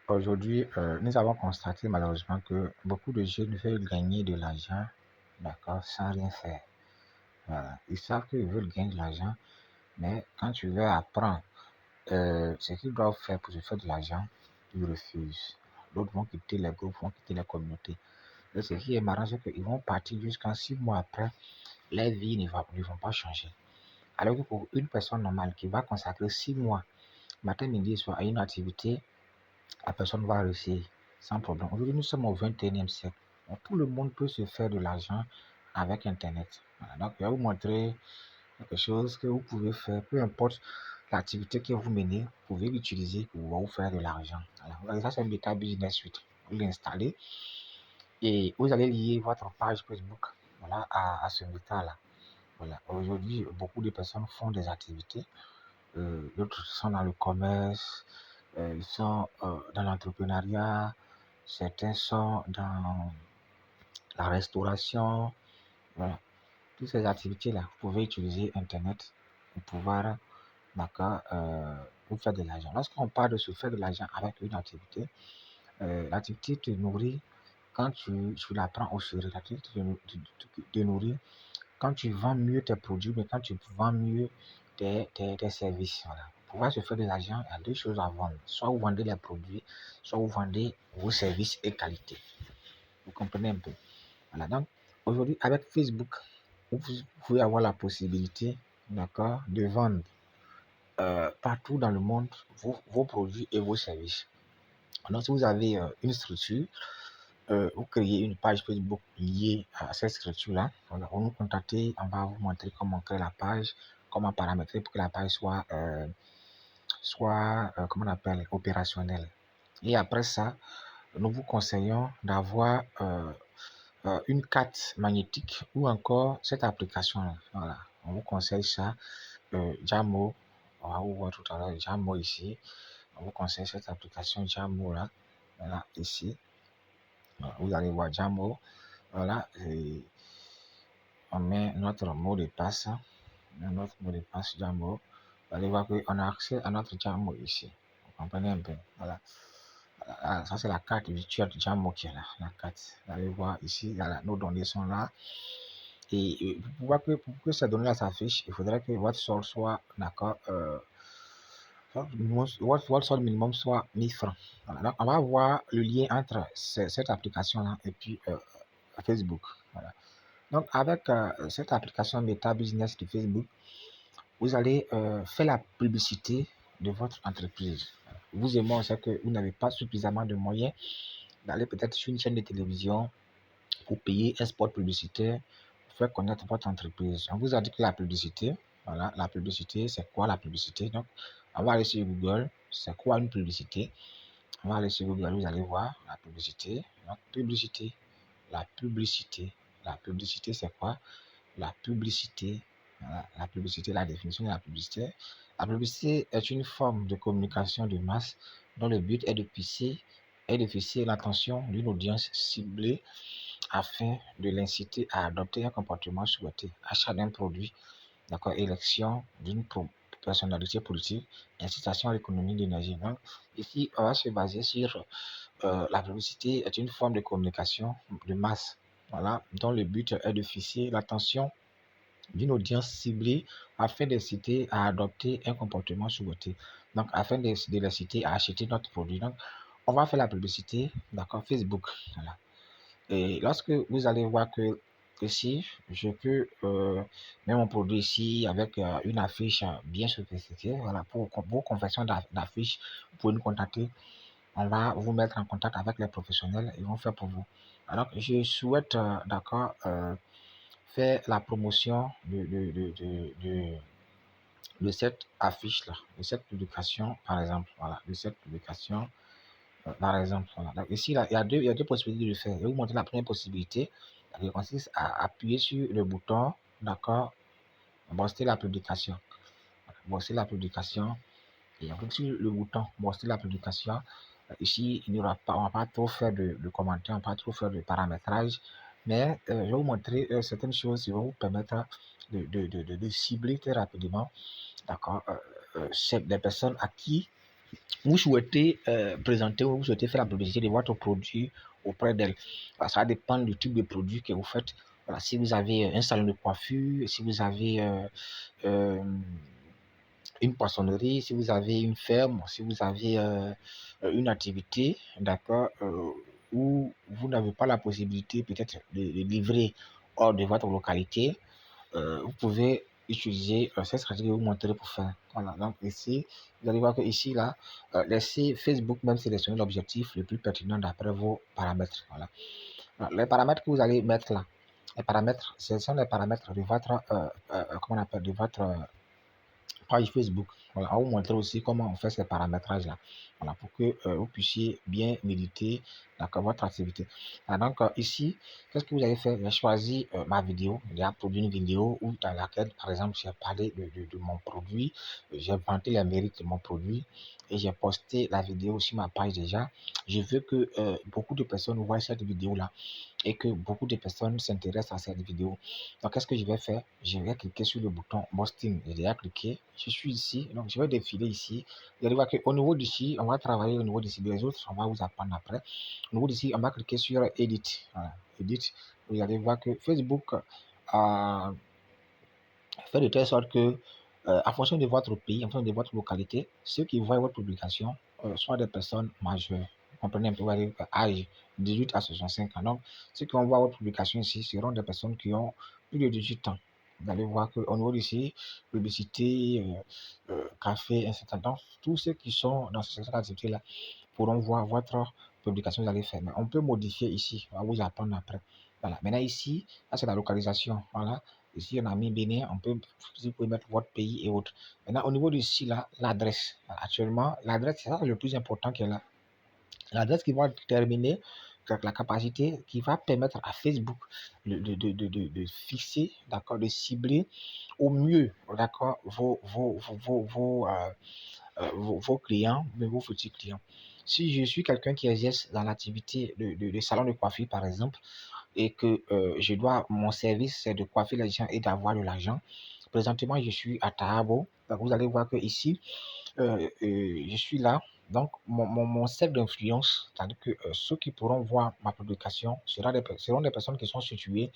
Aujourd'hui, nous avons constaté malheureusement que beaucoup de jeunes veulent gagner de l'argent, d'accord, sans rien faire. Voilà. Ils savent qu'ils veulent gagner de l'argent, mais quand tu veux apprendre ce qu'ils doivent faire pour se faire de l'argent, ils refusent. D'autres vont quitter les groupes, vont quitter les communautés. Et ce qui est marrant, c'est qu'ils vont partir jusqu'en 6 mois après, leur vie ne vont pas changer. Alors que pour une personne normale qui va consacrer 6 mois, matin, midi et soir, à une activité, la personne va réussir sans problème. Aujourd'hui, nous sommes au 21e siècle. Donc, tout le monde peut se faire de l'argent avec Internet. Voilà. Donc, je vais vous montrer quelque chose que vous pouvez faire, peu importe l'activité que vous menez, vous pouvez l'utiliser pour vous faire de l'argent. Voilà. Ça, c'est un Beta Business Suite. Vous l'installez et vous allez lier votre page Facebook, voilà, à ce Beta-là. Voilà. Aujourd'hui, beaucoup de personnes font des activités. D'autres sont dans le commerce, ils sont dans l'entrepreneuriat, certains sont dans la restauration. Voilà. Toutes ces activités-là, vous pouvez utiliser Internet pour pouvoir, d'accord, vous faire de l'argent. Lorsqu'on parle de se faire de l'argent avec une activité, l'activité te nourrit quand tu la prends au sérieux. L'activité te nourrit quand tu vends mieux tes produits, mais quand tu vends mieux tes services. Voilà. Pour pouvoir se faire de l'argent, il y a deux choses à vendre. Soit vous vendez les produits, soit vous vendez vos services et qualité. Vous comprenez un peu. Voilà. Donc, aujourd'hui, avec Facebook, vous pouvez avoir la possibilité, d'accord, de vendre partout dans le monde vos produits et vos services. Donc, si vous avez une structure, vous créez une page Facebook liée à cette structure-là. Voilà, vous nous contactez, on va vous montrer comment créer la page, comment paramétrer pour que la page soit comment on appelle, opérationnelle. Et après ça, nous vous conseillons d'avoir une carte magnétique ou encore cette application-là. Voilà, on vous conseille ça. Jamo, on va vous voir tout à l'heure, Jamo ici. On vous conseille cette application Jamo là. Voilà, ici. Voilà, vous allez voir Jamo. Voilà, et on met notre mot de passe. Notre mot de passe Jamo. Vous allez voir qu'on a accès à notre Jamo ici. Vous comprenez un peu. Voilà. Voilà, ça c'est la carte virtuelle de Jamo qui est là. La carte. Vous allez voir ici, voilà, nos données sont là. Et pour que ces données-là s'affichent, il faudrait que votre solde soit, d'accord, votre solde minimum soit 1000 francs. Voilà. Donc, on va voir le lien entre cette application-là et puis Facebook. Voilà. Donc, avec cette application Meta Business de Facebook, vous allez faire la publicité de votre entreprise. Vous et moi, on sait que vous n'avez pas suffisamment de moyens d'aller peut-être sur une chaîne de télévision pour payer un spot publicitaire, pour faire connaître votre entreprise. On vous a dit que la publicité, voilà, la publicité, c'est quoi la publicité? Donc, on va aller sur Google, c'est quoi une publicité? On va aller sur Google, vous allez voir la publicité. Donc, publicité, la publicité. La publicité, c'est quoi? La publicité, voilà, la publicité, la définition de la publicité. La publicité est une forme de communication de masse dont le but est de fisser l'attention d'une audience ciblée afin de l'inciter à adopter un comportement souhaité, achat d'un produit, d'accord, élection d'une personnalité politique, incitation à l'économie d'énergie. Donc, ici, on va se baser sur la publicité est une forme de communication de masse, voilà, dont le but est de fisser l'attention d'une audience ciblée afin d'inciter à adopter un comportement souhaité. Donc, afin de l'inciter à acheter notre produit. Donc, on va faire la publicité, d'accord, Facebook. Voilà. Et lorsque vous allez voir que ici, je peux mettre mon produit ici avec une affiche bien sophistiquée. Voilà, pour vos conversions d'affiches, vous pouvez nous contacter. On va vous mettre en contact avec les professionnels. Ils vont faire pour vous. Alors, je souhaite, d'accord, faire la promotion de cette affiche-là, de cette publication, par exemple. Voilà, de cette publication, par exemple. Voilà. Donc, ici, là, il y a deux possibilités de le faire. Je vais vous montrer la première possibilité qui consiste à appuyer sur le bouton, d'accord, booster la publication. Voilà, booster la publication. Et on clique sur le bouton booster la publication. Ici, il n'y aura pas, on va pas trop faire de commentaires, on va pas trop faire de paramétrage. Mais je vais vous montrer certaines choses qui vont vous permettre de cibler très rapidement, d'accord, des personnes à qui vous souhaitez présenter ou vous souhaitez faire la publicité de votre produit auprès d'elle. Voilà, ça dépend du type de produit que vous faites. Voilà, si vous avez un salon de coiffure, si vous avez euh, une poissonnerie, si vous avez une ferme, si vous avez une activité, d'accord, où vous n'avez pas la possibilité peut-être de livrer hors de votre localité, vous pouvez utiliser cette stratégie que vous montrez pour faire. Voilà, donc ici, vous allez voir que ici, là, laissez Facebook même sélectionner l'objectif le plus pertinent d'après vos paramètres. Voilà. Alors, les paramètres que vous allez mettre là, les paramètres, ce sont les paramètres de votre, comment on appelle, de votre page Facebook. Voilà, on va vous montrer aussi comment on fait ces paramétrages-là. Voilà, pour que vous puissiez bien méditer votre activité. Alors, donc, ici, qu'est-ce que vous avez fait? J'ai choisi ma vidéo. J'ai produit une vidéo où, dans laquelle, par exemple, j'ai parlé de mon produit. J'ai vanté les mérites de mon produit et j'ai posté la vidéo sur ma page déjà. Je veux que beaucoup de personnes voient cette vidéo-là et que beaucoup de personnes s'intéressent à cette vidéo. Donc, qu'est-ce que je vais faire? Je vais cliquer sur le bouton Posting. J'ai déjà cliqué. Je suis ici. Donc, je vais défiler ici. Vous allez voir qu'au niveau d'ici, on va travailler au niveau d'ici. Les autres, on va vous apprendre après. Au niveau d'ici, on va cliquer sur Edit. Voilà. Edit. Vous allez voir que Facebook fait de telle sorte que, en fonction de votre pays, en fonction de votre localité, ceux qui voient votre publication sont des personnes majeures. Vous comprenez un peu, âge 18 à 65 ans. Donc, ceux qui vont voir votre publication ici seront des personnes qui ont plus de 18 ans. Vous allez voir qu'au niveau d'ici, publicité, café, etc. Donc, tous ceux qui sont dans cette activité-là pourront voir votre publication que vous allez faire. Mais on peut modifier ici. On va vous apprendre après. Voilà. Maintenant, ici, là, c'est la localisation. Voilà. Ici, on a mis Bénin. On peut, vous pouvez mettre votre pays et autres. Maintenant, au niveau d'ici, là, l'adresse. Actuellement, l'adresse, c'est ça le plus important qui est là. L'adresse qui va déterminer la capacité qui va permettre à Facebook de fixer, d'accord, de cibler au mieux, d'accord, vos clients, mais vos futurs clients. Si je suis quelqu'un qui exerce dans l'activité de salon de coiffure, par exemple, et que je dois, mon service, c'est de coiffer les gens et d'avoir de l'argent. Présentement, je suis à Tahabo. Donc, vous allez voir que ici, je suis là. Donc, mon cercle d'influence, c'est-à-dire que ceux qui pourront voir ma publication seront des personnes qui sont situées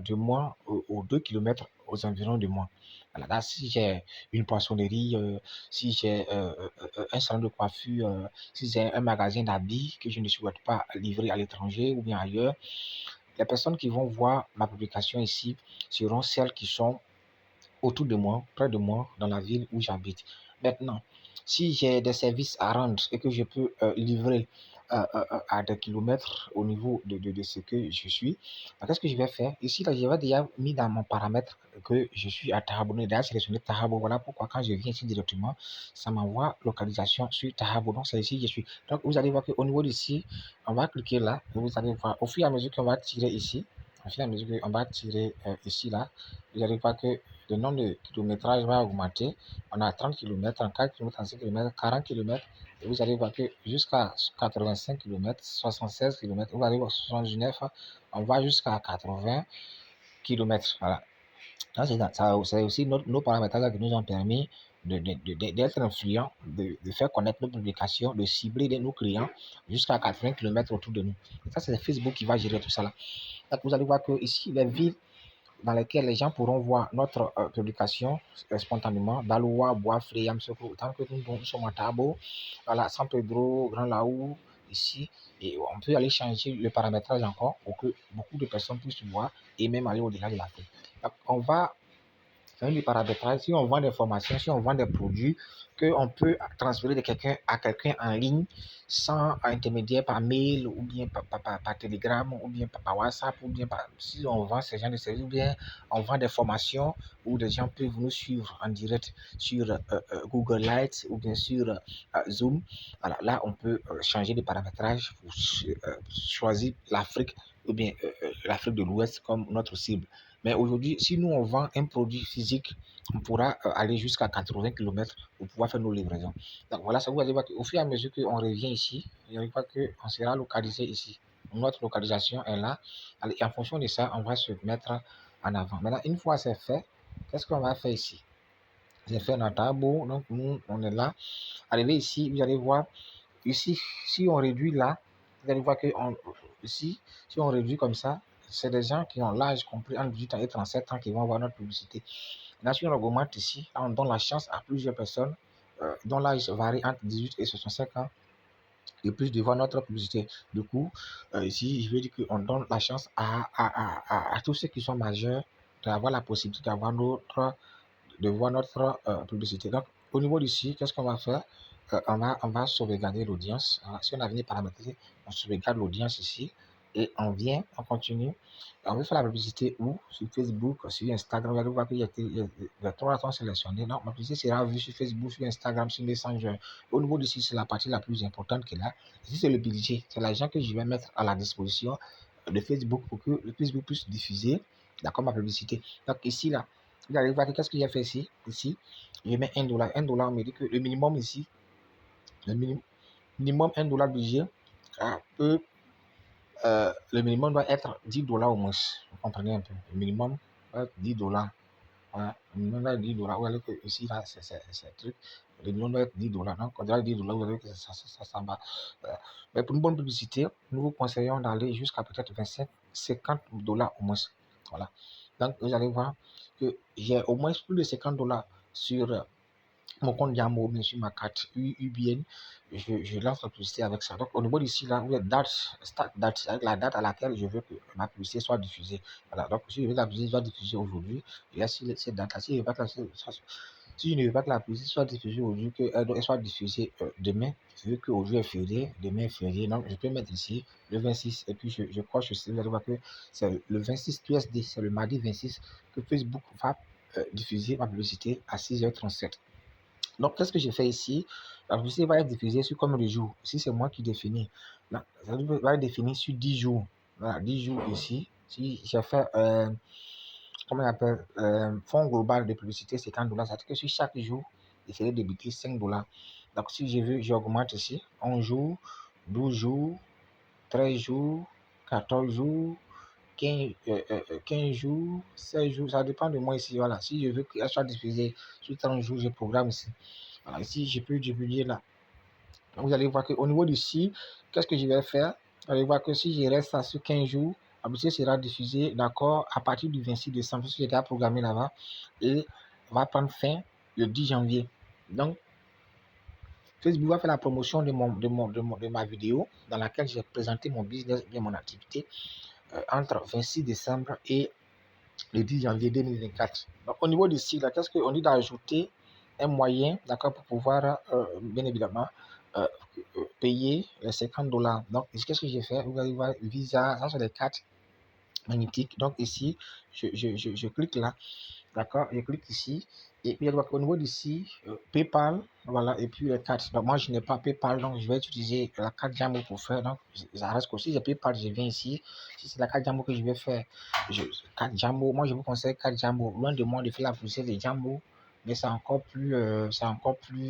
de moi aux 2 km aux environs de moi. Voilà, là, si j'ai une poissonnerie, si j'ai un salon de coiffure, si j'ai un magasin d'habits que je ne souhaite pas livrer à l'étranger ou bien ailleurs, les personnes qui vont voir ma publication ici seront celles qui sont autour de moi, près de moi, dans la ville où j'habite. Maintenant, si j'ai des services à rendre et que je peux livrer à des kilomètres au niveau de ce que je suis, qu'est-ce que je vais faire? Ici, là, je vais déjà mis dans mon paramètre que je suis à Tahabo. J'ai déjà sélectionné Tahabo. Voilà pourquoi quand je viens ici directement, ça m'envoie localisation sur Tahabo. Donc, c'est ici que je suis. Donc, vous allez voir qu'au niveau d'ici, on va cliquer là et vous allez voir au fur et à mesure qu'on va tirer ici, au fur et à mesure qu'on va tirer ici, là, vous allez voir que le nombre de kilométrage va augmenter. On a 30 km, 34 km, 36 km, 40 km. Et vous allez voir que jusqu'à 85 km, 76 km, vous allez voir 79, on va jusqu'à 80 km. Voilà. C'est aussi nos paramètres qui nous ont permis d'être influents, de faire connaître nos publications, de cibler nos clients jusqu'à 80 km autour de nous. Et ça, c'est Facebook qui va gérer tout ça là. Donc, vous allez voir que ici, les villes dans lesquels les gens pourront voir notre publication spontanément. Daloua, Bois-Fré, Yamsoko, tant que nous sommes à Tabo, voilà, San Pedro, Grand Laou, ici. Et on peut aller changer le paramétrage encore pour que beaucoup de personnes puissent voir et même aller au-delà de la fête. On va faire du paramétrage, si on vend des formations, si on vend des produits, qu'on peut transférer de quelqu'un à quelqu'un en ligne sans intermédiaire par mail ou bien par Telegram ou bien par WhatsApp ou bien si on vend ce genre de services ou bien on vend des formations où des gens peuvent nous suivre en direct sur Google Light ou bien sur Zoom. Voilà, là, on peut changer de paramétrage pour choisir l'Afrique ou bien l'Afrique de l'Ouest comme notre cible. Mais aujourd'hui, si nous on vend un produit physique, on pourra aller jusqu'à 80 km pour pouvoir faire nos livraisons. Donc voilà, ça vous allez voir qu'au fur et à mesure qu'on revient ici, il n'y a pas qu'on sera localisé ici. Notre localisation est là. Et en fonction de ça, on va se mettre en avant. Maintenant, une fois c'est fait, qu'est-ce qu'on va faire ici? J'ai fait un tableau, donc nous, on est là. Arrivé ici, vous allez voir, ici, si on réduit là, vous allez voir que ici, si on réduit comme ça, c'est des gens qui ont l'âge compris entre 18 ans et 37 ans qui vont voir notre publicité. Là, si on augmente ici, on donne la chance à plusieurs personnes dont l'âge varie entre 18 et 65 ans de plus de voir notre publicité. Du coup, ici, je veux dire qu'on donne la chance à tous ceux qui sont majeurs d'avoir la possibilité de voir notre publicité. Donc, au niveau d'ici, qu'est-ce qu'on va faire? On va sauvegarder l'audience. Si on a venu paramétrer, on sauvegarde l'audience ici et on vient, on continue. On veut faire la publicité où? Sur Facebook, sur Instagram. Vous allez voir qu'il y a trois sont sélectionnés. Donc, ma publicité sera vue sur Facebook, sur Instagram, sur Messenger. Au niveau d'ici, c'est la partie la plus importante qu'il a. Ici, c'est le budget. C'est l'argent que je vais mettre à la disposition de Facebook pour que le Facebook puisse diffuser, d'accord, ma publicité. Donc, ici, là, vous allez voir qu'est-ce que j'ai fait ici. Ici, je mets $1. $1, on me dit que le minimum ici, le minimum $1 budget, le minimum doit être $10 au moins. Vous comprenez un peu. Le minimum doit être $10. Voilà. Le minimum doit être $10. Vous voyez que ici, là, c'est truc. Le minimum doit être $10. Donc, quand on dit $10, vous voyez que ça va. Mais pour une bonne publicité, nous vous conseillons d'aller jusqu'à peut-être 25, $50 au moins. Voilà. Donc, vous allez voir que j'ai au moins plus de $50 sur mon compte Jambo, bien sûr, ma carte UBN, je lance la publicité avec ça. Donc, au niveau d'ici, là, vous avez date, start date, avec la date à laquelle je veux que ma publicité soit diffusée. Voilà. Donc, si je veux que la publicité soit diffusée aujourd'hui, il y a cette date-là. Si je veux pas que si je ne veux pas que la publicité soit diffusée aujourd'hui, qu'elle soit diffusée demain, je veux qu'aujourd'hui est férié, demain est férié. Donc, je peux mettre ici le 26 et puis je crois que vous allez voir que c'est le 26 QSD, c'est le mardi 26 que Facebook va diffuser ma publicité à 6h37. Donc, qu'est-ce que j'ai fait ici? La publicité va être diffusée sur combien de jours? Si c'est moi qui définis, ça va être défini sur 10 jours. Voilà, 10 jours ici. Si j'ai fait, comment on appelle, fonds global de publicité, c'est $50. Ça veut dire que sur chaque jour, il serait débité $5. Donc, si je veux, j'augmente ici 11 jours, 12 jours, 13 jours, 14 jours, 15 jours, 16 jours, ça dépend de moi ici. Voilà, si je veux qu'elle soit diffusée sur 30 jours, je programme ici. Voilà, ici, je peux divulguer là. Donc, vous allez voir qu'au niveau d'ici, qu'est-ce que je vais faire? Vous allez voir que si je reste ça sur 15 jours, la publicité sera diffusée, d'accord, à partir du 26 décembre, parce que j'ai déjà programmé là-bas, et va prendre fin le 10 janvier. Donc, Facebook va faire la promotion de ma vidéo dans laquelle j'ai présenté mon business, bien mon activité, entre 26 décembre et le 10 janvier 2024. Donc, au niveau d'ici, là, qu'est-ce qu'on dit d'ajouter un moyen, d'accord, pour pouvoir, bien évidemment, euh, payer les $50. Donc, ici, qu'est-ce que j'ai fait? Vous allez voir Visa, ça, c'est les cartes magnétiques. Donc, ici, je clique là, d'accord, je clique ici. Et puis, au niveau d'ici, PayPal, voilà, et puis les cartes. Donc, moi, je n'ai pas PayPal, donc je vais utiliser la carte Jambo pour faire. Donc, ça reste que si j'ai PayPal, je viens ici. Si c'est la carte Jambo que je vais faire, carte Jambo, moi, je vous conseille carte Jambo. Loin de moi de faire la poussière de Jambo, mais c'est encore plus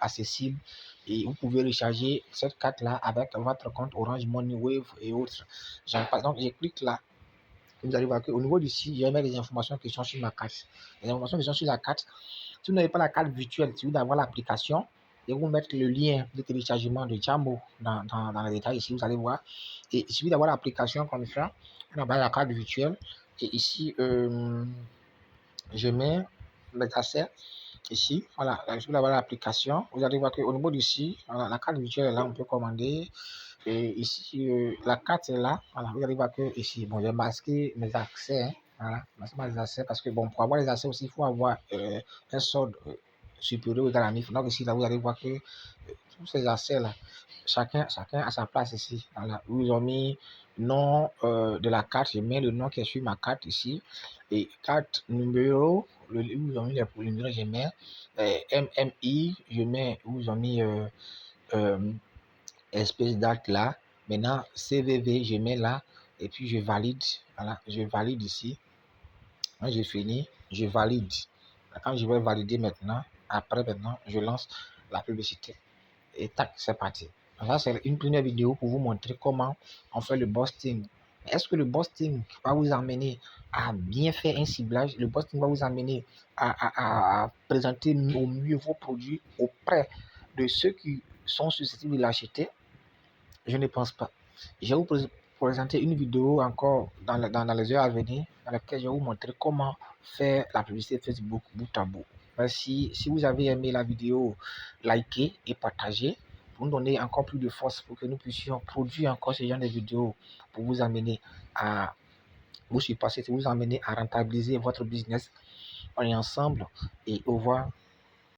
accessible. Et vous pouvez recharger cette carte-là avec votre compte Orange Money, Wave et autres. Donc, je clique là. Vous allez voir qu'au niveau d'ici, il y a des informations qui sont sur ma carte. Les informations qui sont sur la carte, si vous n'avez pas la carte virtuelle, si vous avez l'application, et vous mettre le lien de téléchargement de Jambo dans les détails ici, vous allez voir. Et il suffit d'avoir l'application comme ça, on a la carte virtuelle. Et ici, je mets les accès ici. Voilà, il suffit d'avoir l'application. Vous allez voir qu'au niveau d'ici, voilà, la carte virtuelle est là, on peut commander. Et ici, la carte est là. Voilà, vous allez voir que ici, bon, j'ai masqué mes accès. Hein, voilà, masqué mes accès parce que bon, pour avoir les accès aussi, il faut avoir un solde supérieur ou égal à 1000. Donc ici, là, vous allez voir que tous ces accès là, chacun a sa place ici. Voilà, ils ont mis nom de la carte. Je mets le nom qui est sur ma carte ici. Et carte numéro, où ils ont mis les numéros, je mets MMI, je mets où ils ont mis euh, espèce date là. Maintenant, CVV, je mets là. Et puis, je valide. Voilà, je valide ici. Quand j'ai fini, je valide. Quand je vais valider maintenant, après maintenant, je lance la publicité. Et tac, c'est parti. Ça, c'est une première vidéo pour vous montrer comment on fait le boosting Est-ce que le boosting va vous amener à bien faire un ciblage? Le boosting va vous amener à présenter au mieux vos produits auprès de ceux qui sont susceptibles de l'acheter? Je ne pense pas. Je vais vous présenter une vidéo encore dans les heures à venir dans laquelle je vais vous montrer comment faire la publicité Facebook bout à bout. Merci. Si vous avez aimé la vidéo, likez et partagez pour nous donner encore plus de force pour que nous puissions produire encore ce genre de vidéos pour vous amener à vous surpasser, pour vous amener à rentabiliser votre business. On est ensemble et au revoir.